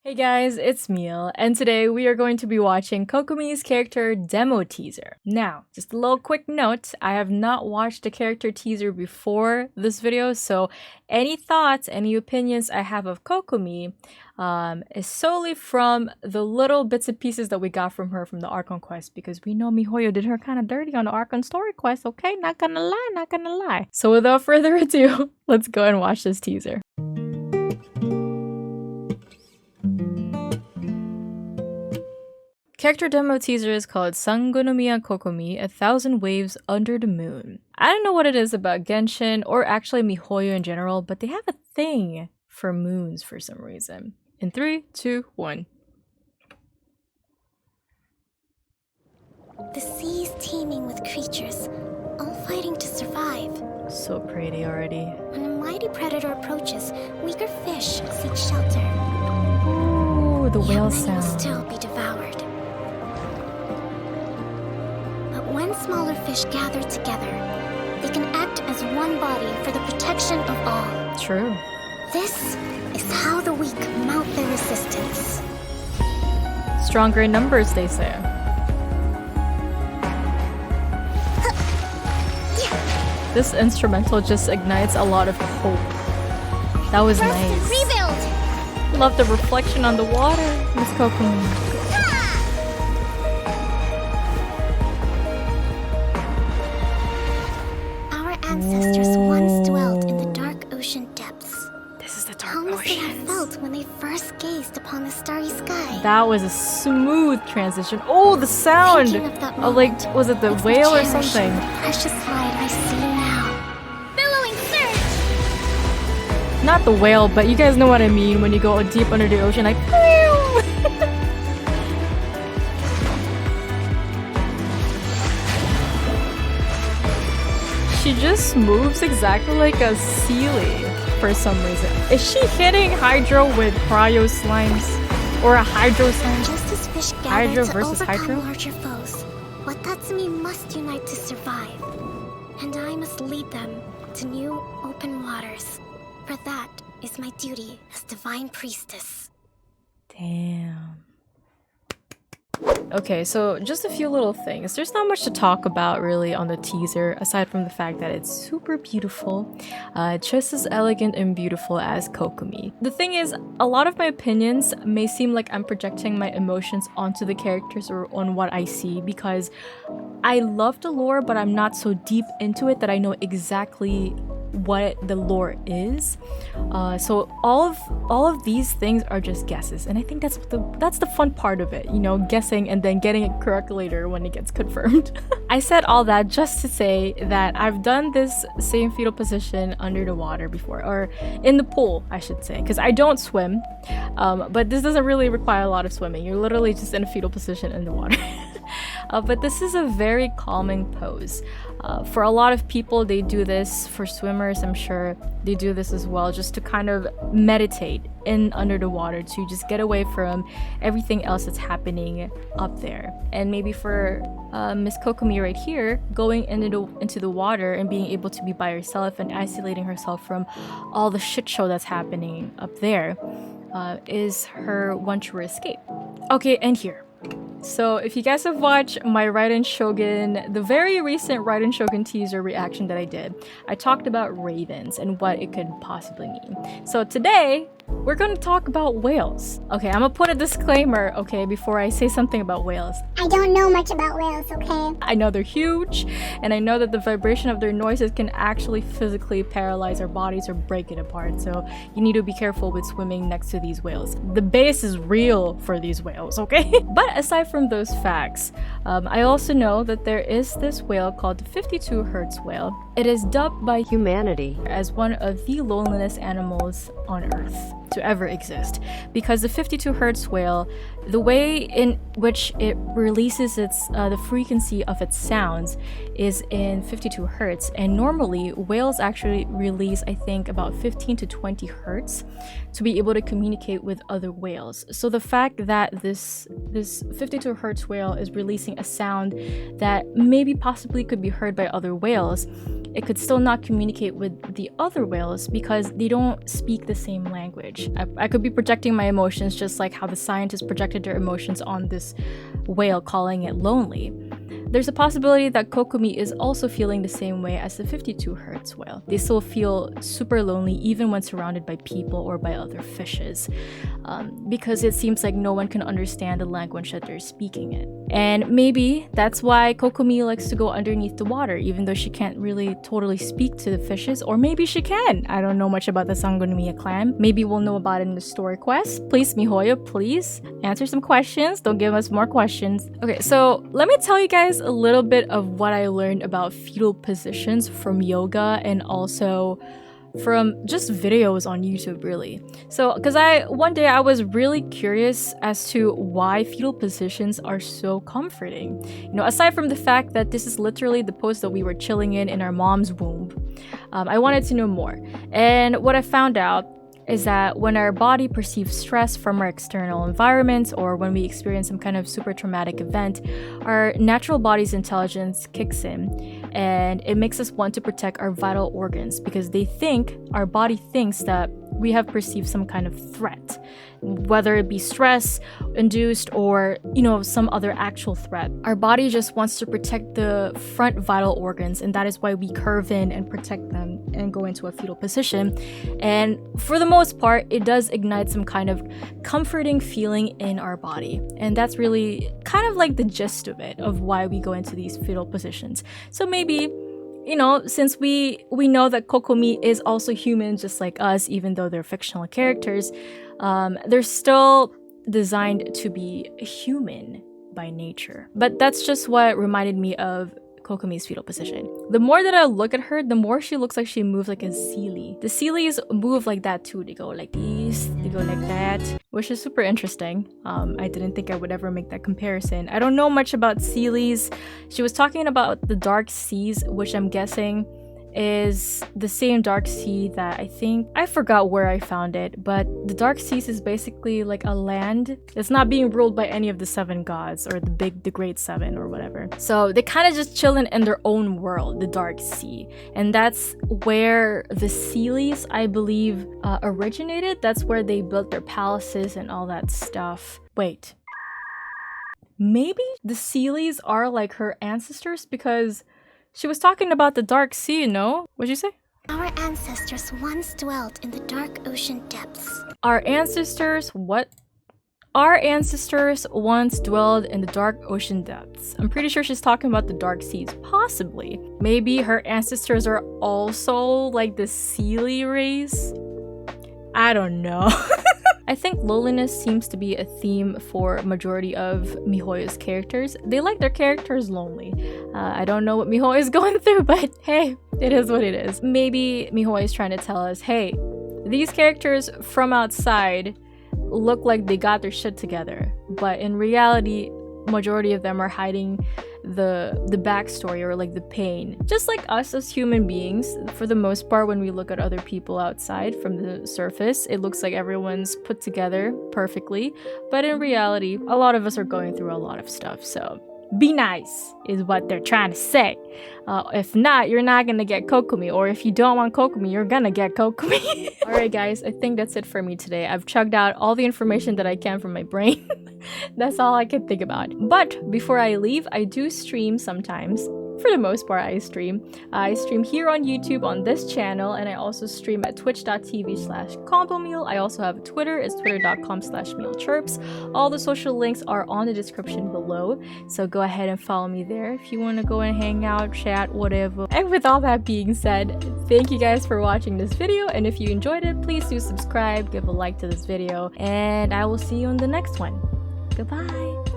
Hey guys, it's Meal, and today we are going to be watching Kokomi's character demo teaser. Now, just a little quick note, I have not watched the character teaser before this video, so any thoughts, any opinions I have of Kokomi is solely from the little bits and pieces that we got from her from the Archon quest, because we know MiHoYo did her kind of dirty on the Archon story quest, okay? Not gonna lie, not gonna lie. So without further ado, let's go and watch this teaser. Character demo teaser is called Sangonomiya Kokomi, 1,000 Waves Under the Moon. I don't know what it is about Genshin, or actually MiHoYo in general, but they have a thing for moons for some reason. In 3, 2, 1. The sea is teeming with creatures, all fighting to survive. So pretty already. When a mighty predator approaches, weaker fish seek shelter. Ooh, the whale Yet many will sound. still be devoured. When smaller fish gather together, they can act as one body for the protection of all. True. This is how the weak mount their resistance. Stronger in numbers, they say. This instrumental just ignites a lot of hope. That was nice. Rebuild! Love the reflection on the water, Miss Kokomi. Ancestors once dwelt in the dark ocean depths. This is the dark How must they have ocean. felt when they first gazed upon the starry sky? That was a smooth transition. Oh, the sound! Thinking of that Oh, like, moment, was it the makes me whale or cherish something? the precious light I see now. Billowing surge! Not the whale, but you guys know what I mean when you go deep under the ocean, like, She just moves exactly like a Sealy for some reason. Is she hitting Hydro with cryo slimes? Or a Hydro slime? Just as fish gather Hydro to versus overcome Hydro? larger foes, Watatsumi must unite to survive. And I must lead them to new open waters. For that is my duty as Divine Priestess. Damn. Okay, so just a few little things. There's not much to talk about really on the teaser, aside from the fact that it's super beautiful. Just as elegant and beautiful as Kokomi. The thing is, a lot of my opinions may seem like I'm projecting my emotions onto the characters or on what I see, because I love the lore, but I'm not so deep into it that I know exactly what the lore is. So all of these things are just guesses, and I think that's the fun part of it, you know, guessing and then getting it correct later when it gets confirmed. I said all that just to say that I've done this same fetal position under the water before, or in the pool I should say, because I don't swim, but this doesn't really require a lot of swimming. You're literally just in a fetal position in the water. But this is a very calming pose. For a lot of people, they do this. For swimmers, I'm sure they do this as well, just to kind of meditate in under the water, to just get away from everything else that's happening up there. And maybe for Miss Kokomi right here, going into the water and being able to be by herself and isolating herself from all the shit show that's happening up there is her one true escape. Okay, and here. So if you guys have watched my Raiden Shogun, the very recent Raiden Shogun teaser reaction that I did, I talked about ravens and what it could possibly mean. So today, we're going to talk about whales. Okay, I'm gonna put a disclaimer, okay, before I say something about whales. I don't know much about whales, okay? I know they're huge, and I know that the vibration of their noises can actually physically paralyze our bodies or break it apart, so you need to be careful with swimming next to these whales. The base is real for these whales, okay? But aside from those facts, I also know that there is this whale called the 52 Hertz whale. It is dubbed by humanity as one of the loneliest animals on Earth to ever exist, because the 52 Hertz whale, the way in which it releases its the frequency of its sounds is in 52 hertz, and normally whales actually release, I think, about 15 to 20 hertz to be able to communicate with other whales. So the fact that this 52 hertz whale is releasing a sound that maybe possibly could be heard by other whales, it could still not communicate with the other whales because they don't speak the same language. much. I could be projecting my emotions just like how the scientists projected their emotions on this whale, calling it lonely. There's a possibility that Kokomi is also feeling the same way as the 52 Hertz whale. They still feel super lonely even when surrounded by people or by other fishes, because it seems like no one can understand the language that they're speaking in. And maybe that's why Kokomi likes to go underneath the water, even though she can't really totally speak to the fishes, or maybe she can. I don't know much about the Sangonomiya clan. Maybe we'll know about it in the story quest. Please, MiHoYo, please answer some questions. Don't give us more questions. Okay, so let me tell you guys a little bit of what I learned about fetal positions from yoga and also from just videos on YouTube, really. So, because one day I was really curious as to why fetal positions are so comforting. You know, aside from the fact that this is literally the pose that we were chilling in our mom's womb, I wanted to know more. And what I found out is that when our body perceives stress from our external environment or when we experience some kind of super traumatic event, our natural body's intelligence kicks in and it makes us want to protect our vital organs because our body thinks that we have perceived some kind of threat, whether it be stress induced or, you know, some other actual threat. Our body just wants to protect the front vital organs, and that is why we curve in and protect them and go into a fetal position. And for the most part, it does ignite some kind of comforting feeling in our body. And that's really kind of like the gist of it, of why we go into these fetal positions. So maybe, you know, since we know that Kokomi is also human just like us, even though they're fictional characters, they're still designed to be human by nature. But that's just what reminded me of Kokomi's fetal position. The more that I look at her, the more she looks like she moves like a Seelie. The Seelies move like that too. They go like this, they go like that, which is super interesting. I didn't think I would ever make that comparison. I don't know much about Seelies. She was talking about the dark seas, which I'm guessing is the same dark sea that I forgot where I found it, but the dark seas is basically like a land that's not being ruled by any of the seven gods or the great seven or whatever. So they kind of just chilling in their own world, the dark sea, and that's where the Seelies, I believe, originated. That's where they built their palaces and all that stuff. Wait, maybe the Seelies are like her ancestors because she was talking about the dark sea, no? What'd you say? Our ancestors once dwelt in the dark ocean depths. Our ancestors, what? Our ancestors once dwelled in the dark ocean depths. I'm pretty sure she's talking about the dark seas, possibly. Maybe her ancestors are also like the Seelie race? I don't know. I think loneliness seems to be a theme for a majority of MiHoYo's characters. They like their characters lonely. I don't know what MiHoYo is going through, but hey, it is what it is. Maybe MiHoYo is trying to tell us, hey, these characters from outside look like they got their shit together, but in reality, majority of them are hiding the backstory or like the pain, just like us as human beings. For the most part, when we look at other people outside from the surface, it looks like everyone's put together perfectly, but in reality, a lot of us are going through a lot of stuff. So be nice is what they're trying to say. If not, you're not gonna get Kokomi, or if you don't want Kokomi, you're gonna get Kokomi. Alright guys, I think that's it for me today. I've chugged out all the information that I can from my brain. That's all I can think about. But before I leave, I do stream sometimes. For the most part, I stream. I stream here on YouTube on this channel, and I also stream at twitch.tv/combomeal. I also have a Twitter. It's twitter.com/mealchirps. All the social links are on the description below, so go ahead and follow me there if you want to go and hang out, chat, whatever. And with all that being said, thank you guys for watching this video, and if you enjoyed it, please do subscribe, give a like to this video, and I will see you on the next one. Goodbye!